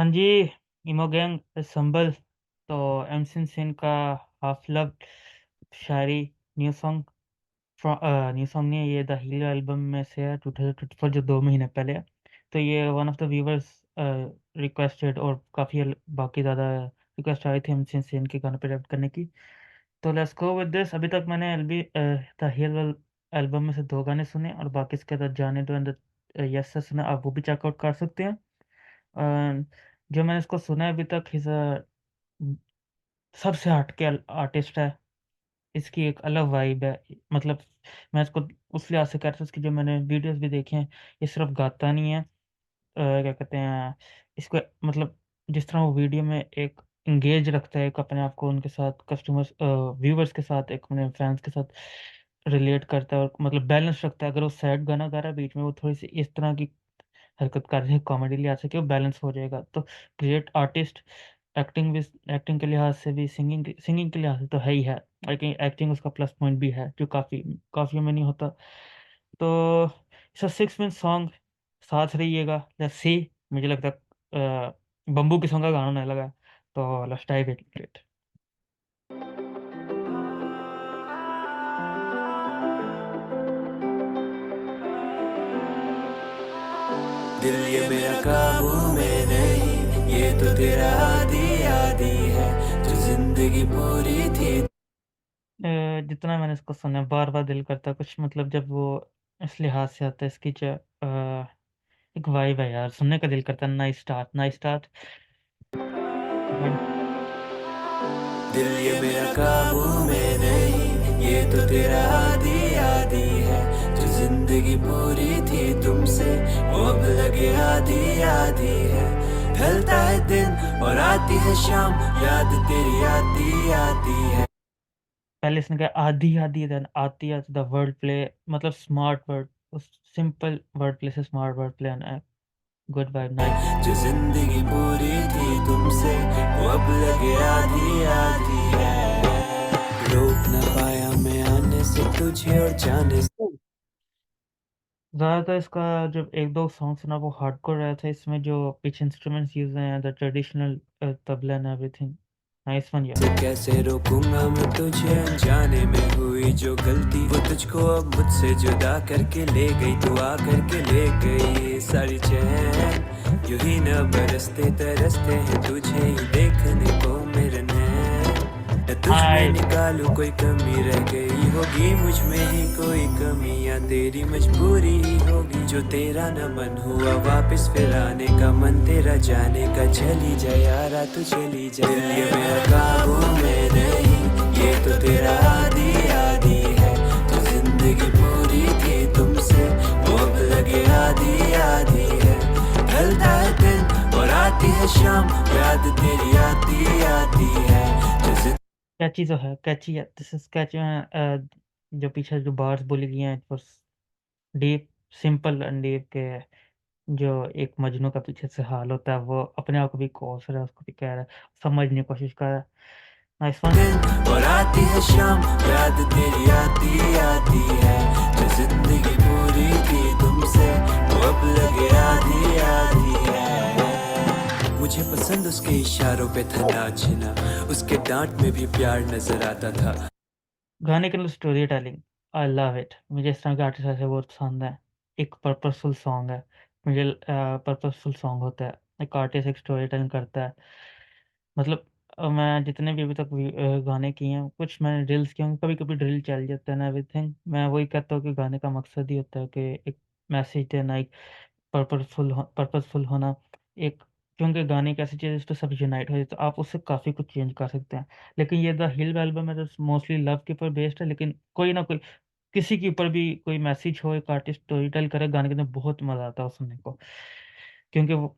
हाँ जी। इमो गैंग संभल। तो एमसिन सेन का हाफ लव शायरी न्यू सॉन्ग। न्यू सॉन्ग नहीं है, ये द हीरो एल्बम में से है 2024, जो 2 महीने पहले है। तो ये one of the viewers requested, और काफ़ी बाकी ज़्यादा रिक्वेस्ट आई थी एमसिन सेन के गाने पे रैप करने की। तो लेट्स गो विद दिस। अभी तक मैंने एलबी द हीरो एल्बम में से 2 गाने सुने, और बाकी इसके साथ जाने दो एंड यस से सुना, आप वो भी चेकआउट कर सकते हैं। अ, जो मैंने इसको सुना है अभी तक, इज सबसे हटके आर्टिस्ट है। इसकी एक अलग वाइब है। मतलब मैं इसको उस लिहाज से कह रहा था, इसकी जो मैंने वीडियोस भी देखे हैं, ये सिर्फ गाता नहीं है। क्या कहते हैं इसको, मतलब जिस तरह वो वीडियो में एक इंगेज रखता है, एक अपने आप को उनके साथ, कस्टमर्स व्यूवर्स के साथ, एक अपने फैंस के साथ रिलेट करता है, और मतलब बैलेंस रखता है। अगर वो सैड गाना गा रहा है, बीच में वो थोड़ी सी इस तरह की हरकत कर रहे हैं कॉमेडी लिहाज से, कि वो बैलेंस हो जाएगा। तो ग्रेट आर्टिस्ट। एक्टिंग भी, एक्टिंग के लिहाज से भी, सिंगिंग के लिहाज से तो है ही है, लेकिन एक्टिंग उसका प्लस पॉइंट भी है, जो काफ़ी काफ़ी में नहीं होता। तो इसका 6 मिनट सॉन्ग, साथ रहिएगा। Let's see. मुझे लगता है बम्बू के सॉन्ग का गाना नहीं लगा। तो लेट्स डाइव इनटू इट। दिल ये मेरा काबू में नहीं, ये तो तेरा आदि आदि है, जो जिंदगी पूरी थी। जितना मैंने इसको सुना, बार बार दिल करता है कुछ, मतलब जब वो इस लिहाज से आता है, इसकी जो एक वाइब है यार, सुनने का दिल करता है। Nice start, nice start. दिल ये मेरा काबू में नहीं, ये तो तेरा आदि आदि है, जो जिंदगी पूरी थी तुमसे, वो अब लगे आधी आधी है। ढलता है दिन और आती है शाम, याद तेरी आती आती है। पहले इसने कहा आधी आधी, देन आती आती, द वर्ड प्ले, मतलब स्मार्ट वर्ड, उस सिंपल वर्ड प्ले से smart word play, and good vibe, nice. जो जिंदगी पूरी थी तुमसे, वो अब लगे आधी आधी है। रोक न पाया मैं आने से तुझे और जाने से। ज़्यादातर इसका जब एक दो सॉन्ग सुना, वो हार्डकोर रहा था। इसमें जो पीछे इंस्ट्रूमेंट्स यूज हैं, the traditional tabla and everything, nice one यार। कैसे रोकूंगा मैं तुझे अनजाने में हुई जो गलती, वो तुझको अब मुझसे जुदा करके ले गई, तू आ करके ले गई सारी चैन। यूं ही न बरसते तरसते हैं तुझे ही देखने को मेरे नैन। न तुझ में नाइस। निकालू कोई कमी रह गई होगी, मुझ में ही कोई कमी, या तेरी मजबूरी ही होगी, जो तेरा न मन हुआ वापस फिर आने का, मन तेरा जाने का, चली जा यारा तू चली जा। दिल ये मेरा काबू में नहीं, ये तो तेरा आदि आदि है, जो जिंदगी पूरी थी तुमसे, वो अब लगे आधी आधी है। ढलता है दिन और आती है शाम, याद तेरी आती आती है, जो कैची तो है, कैची है, दिस इज कैची है। जो पीछे जो बार्स बोली गई हैं, it deep, simple and deep के। जो एक मजनू का पीछे से हाल होता है, वो अपने आप को भी कोस रहा है, उसको भी कह रहा है, समझने की कोशिश कर रहा है। Nice one. दिन और आती है शाम, याद तेरी आती आती है, जो जिंदगी पूरी थी तुमसे, वो अब लगे आधी आधी है। मुझे पसंद उसके इशारों पे था नाचना, उसके डांट में भी प्यार नजर आता था। गाने के अंदर story telling, I love it. मुझे इस तरह के आर्टिस्ट ऐसे बहुत पसंद है। एक पर्पसफुल सॉन्ग है, मुझे पर्पसफुल सॉन्ग होता है, एक आर्टिस्ट एक स्टोरी टेलिंग करता है। मतलब मैं जितने भी अभी तक गाने किए हैं, कुछ मैंने ड्रिल्स किए होंगे, कभी कभी ड्रिल चल जाता है ना, एवरीथिंग। मैं वही कहता हूँ कि गाने का मकसद ही होता है कि एक मैसेज देना, एक पर्पसफुल होना, एक, क्योंकि गाने की ऐसी चीज़ है जिस पे सब यूनाइट हो जाए, तो आप उससे काफ़ी कुछ चेंज कर सकते हैं। लेकिन ये द हिल एल्बम है, तो मोस्टली लव के ऊपर बेस्ड है, लेकिन कोई ना कोई, किसी के ऊपर भी कोई मैसेज हो, एक आर्टिस्ट स्टोरी टेल करे गाने के अंदर, बहुत मज़ा आता है वो सुनने को, क्योंकि वो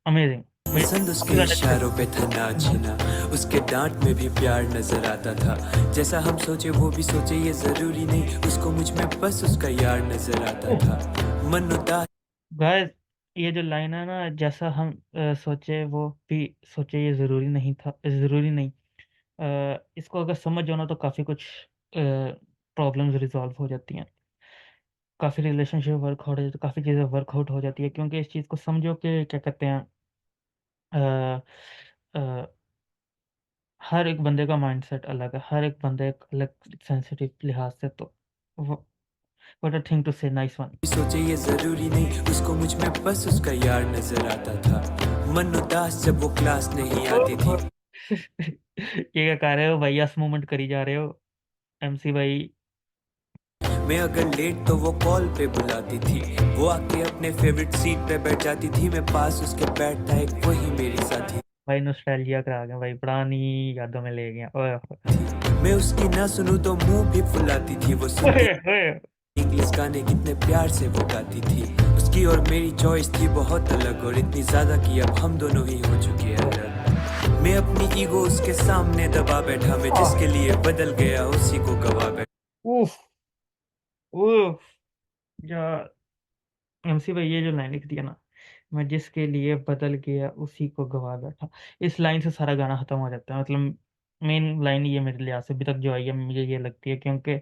अमेजिंग। मुझे पसंद सबसे उसके ज़्यादा अच्छा इशारों पे था नाचना, उसके डांट में भी प्यार नजर आता था। जैसा हम सोचे वो भी सोचे, ये जरूरी नहीं, उसको मुझ में बस उसका यार नजर आता था। मन उदास गाइस, ये जो लाइन है ना, जैसा हम सोचे वो भी सोचे, ये ज़रूरी नहीं था, ज़रूरी नहीं। इसको अगर समझ जाओ ना, तो काफ़ी कुछ प्रॉब्लम्स रिजॉल्व हो जाती हैं, काफ़ी रिलेशनशिप वर्क हो जाती है, काफ़ी चीज़ें वर्कआउट हो जाती है, क्योंकि इस चीज़ को समझो कि क्या कहते हैं, अ, अ, हर एक बंदे का माइंडसेट अलग है, हर एक बंदे एक अलग सेंसिटिव लिहाज से, तो व्हाट अ थिंग टू से, नाइस वन। सोचे ये जरूरी नहीं उसको मुझ में बस उसका यार नजर आता था। मन उदास जब वो क्लास नहीं आती थी। ये क्या कर रहे हो भाई, यस मोमेंट करी जा रहे हो एमसी भाई। मैं अगर लेट तो वो कॉल पे बुलाती थी। वो आके अपने फेवरेट सीट पे बैठ जाती थी। मैं पास उसके बैठता एक वही मेरी साथी भाई नॉस्टैल्जिया करा गया भाई, पुरानी यादों में ले गया। ओए थी। मैं उसकी ना सुनूं तो मुंह भी फुलाती थी। वो सुनती ओए ओए। इंग्लिश गाने कितने प्यार से वो गाती थी। उसकी और मेरी चॉइस थी बहुत अलग और इतनी ज्यादा कि अब हम दोनों ही हो चुके हैं अलग। मैं अपनी ईगो उसके सामने दबा बैठा। मैं आह, जिसके लिए बदल गया उसी को गवा बैठा। उफ उफ। यार एमसी भाई ये जो लाइन लिख दिया ना, मैं जिसके लिए बदल गया उसी को गवा बैठा, इस लाइन से सारा गाना खत्म हो जाता है। मतलब मेन लाइन ये मेरे लिहाज से अभी तक जो आई है, मुझे ये लगती है, क्योंकि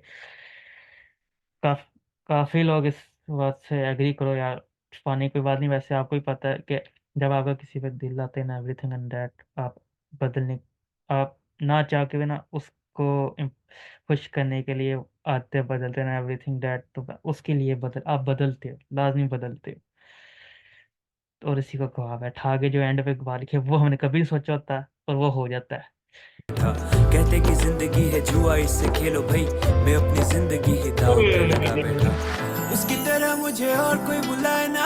काफ, काफी लोग इस बात से एग्री करो यार, छुपाने की कोई बात नहीं। वैसे आपको ही पता है कि जब आपका किसी पे दिल आते हैं ना, एवरीथिंग एंड दैट, आप बदलने, आप ना चाह के भी ना उसको खुश करने के लिए आते बदलते ना, एवरीथिंग दैट, तो उसके लिए बदल, आप बदलते हो, लाजमी बदलते हो। और इसी को गवा बैठा, आगे जो एंड पे गवा लिखे वो हमने कभी नहीं सोचा होता, और वो हो जाता है। कहते कि जिंदगी है जुआ इससे खेलो भाई। मैं अपनी जिंदगी ही दांव पे लगा बैठा। उसकी तरह मुझे और कोई बुलाए ना।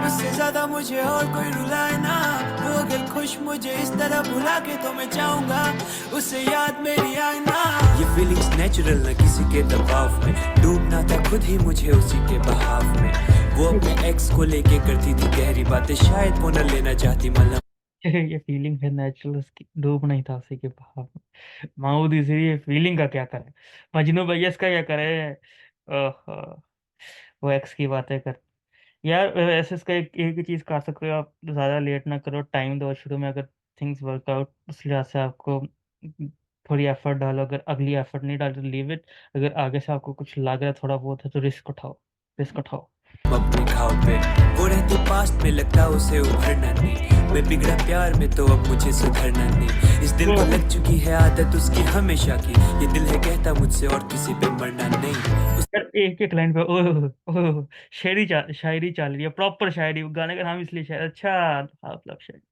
उससे ज्यादा मुझे और कोई रुलाए ना। वो अगर खुश मुझे इस तरह भुला के तो मैं चाहूंगा उससे याद मेरी आए ना। ये फीलिंग्स नेचुरल ना किसी के दबाव में। डूबना था खुद ही मुझे उसी के बहाव में। वो अपने एक्स को लेके करती थी गहरी बातें। शायद वो न लेना चाहती मतलब। ये फीलिंग है नेचुरल, उसकी डूबना ही था उसी के बहाव में। माऊद इसलिए फीलिंग का क्या करे, मजनू भैया इसका क्या करे। ओहो, वो एक्स की बातें कर। यार ऐसे इसका एक ही चीज कर सकते हो आप, ज्यादा लेट ना करो, टाइम दो शुरू में। अगर थिंग्स वर्कआउट उस लिहाज से आपको थोड़ी एफर्ट डालो, अगर अगली एफर्ट नहीं डाल तो लीव इट। अगर आगे से आपको कुछ लग रहा है थोड़ा बहुत है तो रिस्क उठाओ, रिस्क उठाओ। अपने घाव पे वो रहती पास्ट में लगता उसे उभरना नहीं। मैं बिगड़ा प्यार में तो अब मुझे सुधरना नहीं। इस दिल को लग चुकी है आदत उसकी हमेशा की। ये दिल है कहता मुझसे और किसी पे मरना नहीं। यार एक एक लाइन पे ओह ओह, शायरी चल रही है, प्रॉपर शायरी, गाने का नाम इसलिए शायरी, अच्छा मतलब शायरी,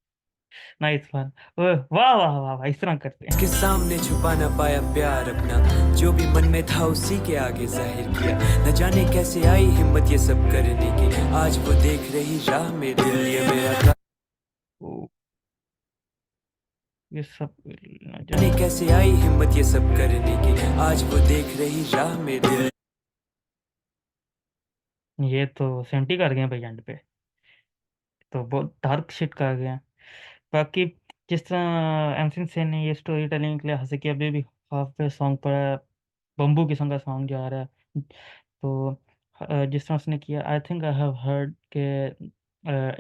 नाइस वन। ओह वाह वाह वाह वाह, इस तरह करते हैं। उसके सामने छुपा ना पाया प्यार अपना। जो भी मन में था उसी के आगे जाहिर किया। न जाने कैसे आई हिम्मत ये सब करने की। आज वो देख रही राह में दिल ये मेरा। ओह, ये सब न जाने जाने। कैसे आई हिम्मत ये सब करने की। आज वो देख रही राह में दिल। ये तो सेंटी कर गए भाई एंड पे, तो बहुत डार्क शिट कर गए हैं। बाकी जिस तरह एमसिन सेन ने ये स्टोरी टेलिंग के लिए हंसे कि अभी भी हाफ पे सॉन्ग पर है, बम्बू किस्म का सॉन्ग जा रहा है, तो जिस तरह उसने किया, I think I have heard के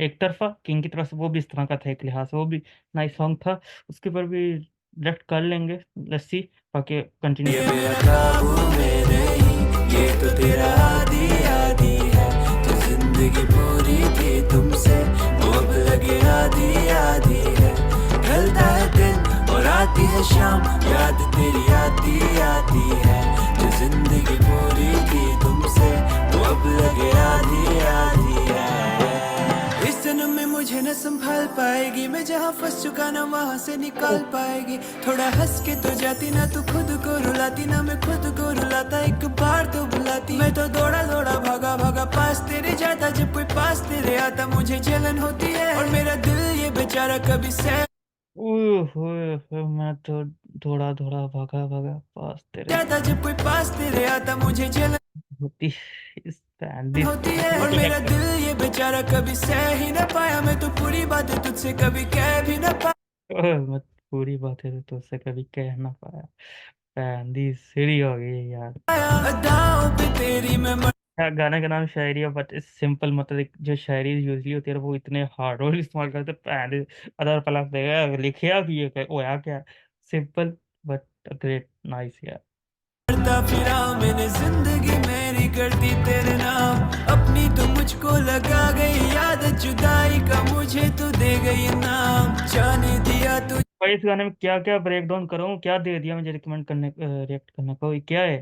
एक तरफा किंग की तरफ से वो भी इस तरह का था, एक लिहाज से वो भी नाइस सॉन्ग था। उसके ऊपर भी लेफ्ट कर लेंगे, लेट्स सी, बाकी कंटिन्यू ये कर। मेरा काबू में नहीं। ये तो तेरा आदि आदि है। जो जिंदगी पूरी थी तुमसे वो अब लगे आदि आदि है। ढलता है दिन और आती है शाम। याद तेरी आती आती है। जो जिंदगी पूरी थी तुमसे वो अब लगे आधी आधी है। इस जन्म में मुझे न संभाल पाएगी। मैं जहाँ फंस चुका ना वहाँ से निकाल पाएगी। थोड़ा हंस के तो जाती ना तू खुद को रुलाती ना मैं खुद को रुलाता। एक बार तो बुलाती। मैं तो दौड़ा दौड़ा भागा भागा पास तेरे जाता। जब कोई पास तेरे आता मुझे जलन होती है। और मेरा दिल ये बेचारा कभी सह मैं तो थोड़ा थोड़ा भागा भागा पास तेरे जाता। जब कोई पास तेरे आता मुझे जलन होती, इस दिस होती है। और मेरा दिल ये बेचारा कभी सह ही ना पाया। मैं तो पूरी बातें तुझसे कभी कह भी ना मत, पूरी बात है तो उससे कभी कह ना पाया, पैंदी सीढ़ी हो गई यार। पाया। अदाओं पे तेरी मैं क्या गाने का नाम शायरी है, बट इस सिंपल, मतलब जो शायरी यूजली होती है वो इतने हार्ड वर्ड इस्तेमाल करते हैं, पैंदी अदर प्लस देगा लिखिया भी है, होया क्या, सिंपल बट ग्रेट, नाइस यार। घूमता फिरा मैंने जिंदगी मेरी कर दी तेरे नाम, अपनी तो मुझको लगा गई आदत जुदाई का, मुझे तू दे गई नाम, जाने दिया तू भाई इस गाने में क्या क्या ब्रेक डाउन करूँ, क्या दे दिया मुझे रिकमेंड करने, रिएक्ट करने को, ये क्या है?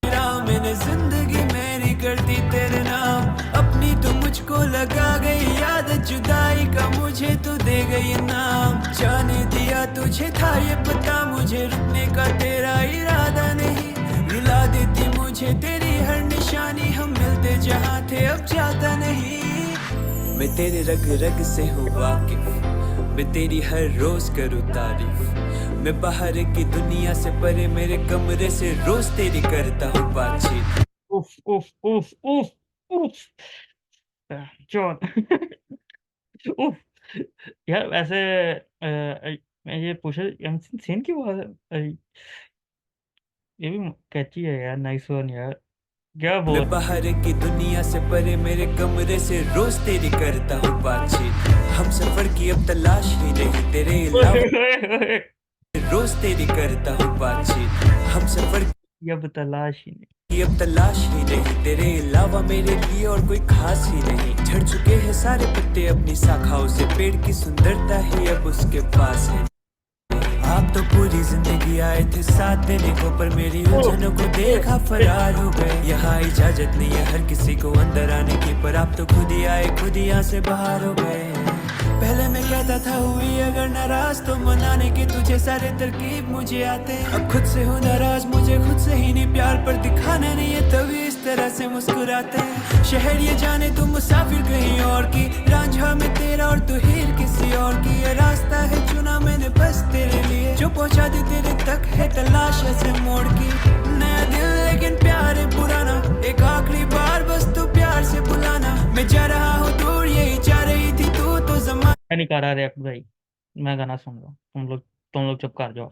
फिरा मैंने जिंदगी मेरी कर दी तेरे नाम, अपनी तो मुझको लगा गई आदत जुदाई का, मुझे तू दे गई नाम, जाने दिया तुझे था ये पता, मुझे रुकने का तेरा इरादा नहीं, रुला देती मुझे तेरी हर निशानी, हम मिलते जहाँ थे अब जाता नहीं, मैं तेरे रग रग से हूँ वाकिफ, मैं तेरी हर रोज करूँ तारीफ, मैं बाहर की दुनिया से परे मेरे कमरे से रोज तेरी करता हूँ बातचीत। उफ उफ उफ उफ उफ। जॉन। उफ। यार वैसे मैं ये पूछा, एमसी सेन की आवाज ये भी कैची है यार, नाइस वन यार, क्या बोल। मैं बाहर की दुनिया से परे मेरे कमरे से रोज तेरी करता हूँ बातचीत, हम सफर की अब तलाश ही नहीं तेरे अलावा, रोज तेरी करता हूँ बातचीत, हम सफर ये अब तलाश ही नहीं। की अब तलाश ही नहीं तेरे अलावा मेरे लिए और कोई खास ही नहीं, झड़ चुके हैं सारे पत्ते अपनी शाखाओं से, पेड़ की सुंदरता ही अब उसके पास है, आप तो पूरी जिंदगी आए थे साथ देने को, पर मेरी उलझनों को देखा फरार हो गए, यहाँ इजाजत नहीं है हर किसी को अंदर आने की, पर आप तो खुद ही आए खुद ही यहाँ से बाहर हो गए, पहले मैं कहता था हुई अगर नाराज तो मनाने के तुझे सारे तरकीब मुझे आते, अब खुद से हूँ नाराज मुझे खुद से ही नहीं प्यार पर दिखाना नहीं है, तभी इस तरह से मुस्कुराते हैं, शहर ये जाने तू मुसाफिर कहीं और की, रांझा में तेरा और तू हीर किसी और की, ये रास्ता है चुना मैंने बस तेरे लिए, जो पहुंचा दे तेरे तक है तलाश ऐसे मोड़ की, नया दिल लेकिन प्यार है पुराना, एक आखिरी बार बस तू प्यार से बुलाना, मैं जा रहा हूँ दूर यही जा रही थी तू तो जमा मैं नहीं कर रहा रिएक्ट भाई, मैं गाना सुन रहा हूँ, तुम लोग चुप कर जाओ।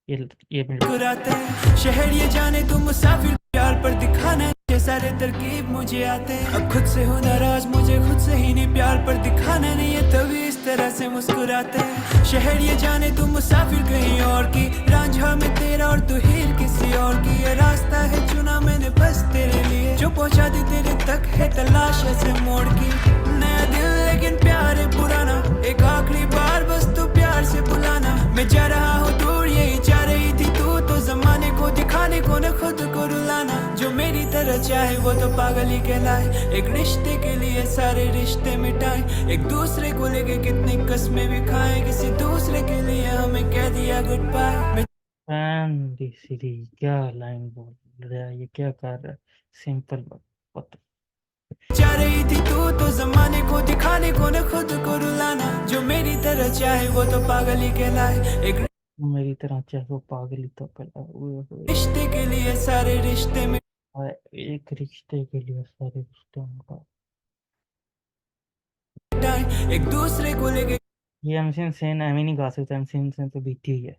ये मेरे मुस्कुराते हैं, शहर ये जाने तू मुसाफिर प्यार पर दिखाना ये सारे तरकीब मुझे आते हैं, अब खुद से हूँ नाराज मुझे खुद से ही नहीं प्यार पर दिखाना नहीं है, तभी इस तरह से मुस्कुराते हैं, शहर ये जाने तू मुसाफिर कहीं और की, रांझा में तेरा और तू हीर किसी और की, ये रास्ता है चुना मैंने बस तेरे लिए, जो पहुंचा दे तेरे तक है तलाश ऐसे मोड़ की, नया दिल लेकिन प्यार है पुराना, एक आखिरी बार बस तू प्यार से बुलाना, मैं जा रहा हूँ दूर यही जा रही थी तू तो जमाने को दिखाने को न खुद को रुलाना, जो मेरी तरह चाहे वो तो पागल ही कहलाए, एक रिश्ते के लिए सारे रिश्ते मिटाए, एक दूसरे को लेके कितनी कस्में भी खाए, किसी दूसरे के लिए हमें कह दिया गुड बाय, फैन दी सीरी क्या लाइन बोल रहा है, ये क्या कर रहा है, सिंपल बात पता। जा रही थी तू तो जमाने को दिखाने को न खुद को रुलाना, जो मेरी तरह चाहे वो तो पागल ही कहलाए, एक मेरी तरह चाहे वो पागल ही तो कर रिश्ते के लिए सारे रिश्ते में एक रिश्ते के लिए सारे रिश्ते उनका। एक दूसरे को लेके ये एमसी सेन एमी नहीं गा सकता, एमसी सेन तो बीती हुई है,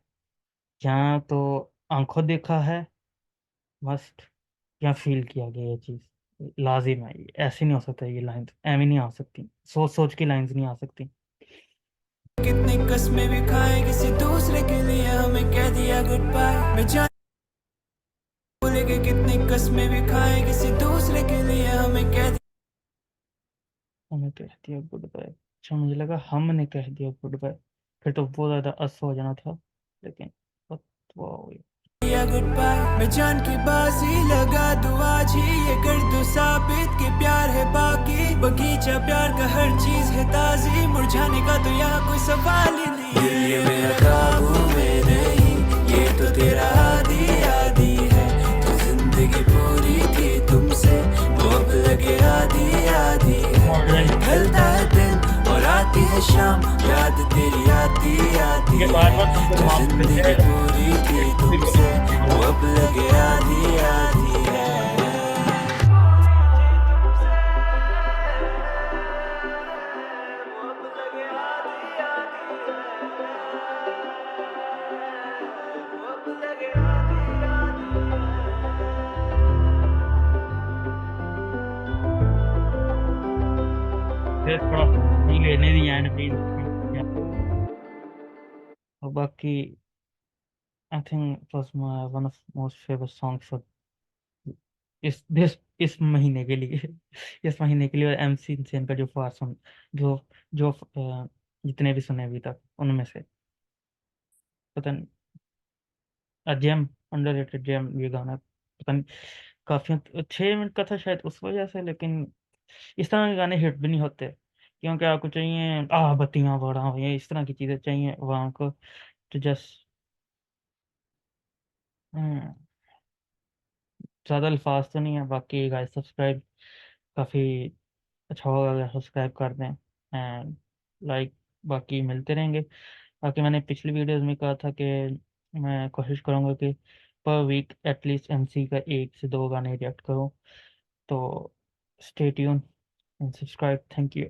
यहाँ तो आंखों देखा है मस्ट, यहाँ फील किया गया ये चीज़ लाजिम है, ये ऐसे नहीं हो सकता, ये लाइन एमी नहीं आ सकती, सोच सोच की लाइंस नहीं आ सकती। कितने कस्में भी खाए, किसी दूसरे के लिए हमें कह दिया गुड बाय, मैं जान को लेके कितने कस्में भी खाए, किसी दूसरे के लिए हमें कह दिया, हमें कह दिया गुड बाय, अच्छा मुझे लगा हमने कह दिया गुड बाय, फिर तो बहुत ज़्यादा अस हो जाना था, लेकिन वाह गुड बाय, मैं जान की बाजी लगा दूं आज ही, ये कर दूं साबित कि प्यार है बाकी, बगीचा प्यार का हर चीज है ताजी, मुरझाने का तो यहाँ कोई सवाल ही नहीं, ये मेरा काबू में नहीं, ये तो तेरा आदी आदी है, तो जिंदगी पूरी थी तुमसे, वो अब लगे आधी आधी है, ढलता है दिन और आती है शाम, याद तेरी आती आती ये है, बार-बार तुमको जो माफ जिंदगी करते हैं। पूरी थी तुमसे, वो अब लगे आधी आधी है। फिर थोड़ा फील लेने दी एंड प्लीज, और बाकी I think it was my one of most favorite songs for इस महीने के लिए इस महीने के लिए। और MC इंसेन का जो फार सुन, जो जो जितने भी सुने अभी तक उनमें से, पता नहीं, जेम, अंडररेटेड जेम ये गाना, पता नहीं, काफी 6 मिनट का था शायद उस वजह से, लेकिन इस तरह के गाने हिट भी नहीं होते, क्योंकि आपको चाहिए बत्तियां बढ़ाओ, ये इस तरह की चीजें चाहिए वहाँ को, तो जस्ट ज़्यादा अल्फाज तो नहीं है। बाकी गाइस सब्सक्राइब, काफ़ी अच्छा होगा अगर सब्सक्राइब कर दें एंड लाइक, बाकी मिलते रहेंगे। बाकी मैंने पिछली वीडियोस में कहा था कि मैं कोशिश करूँगा कि पर वीक एटलीस्ट MC का 1 से 2 गाने रिएक्ट करूँ, तो stay tune and subscribe. Thank you.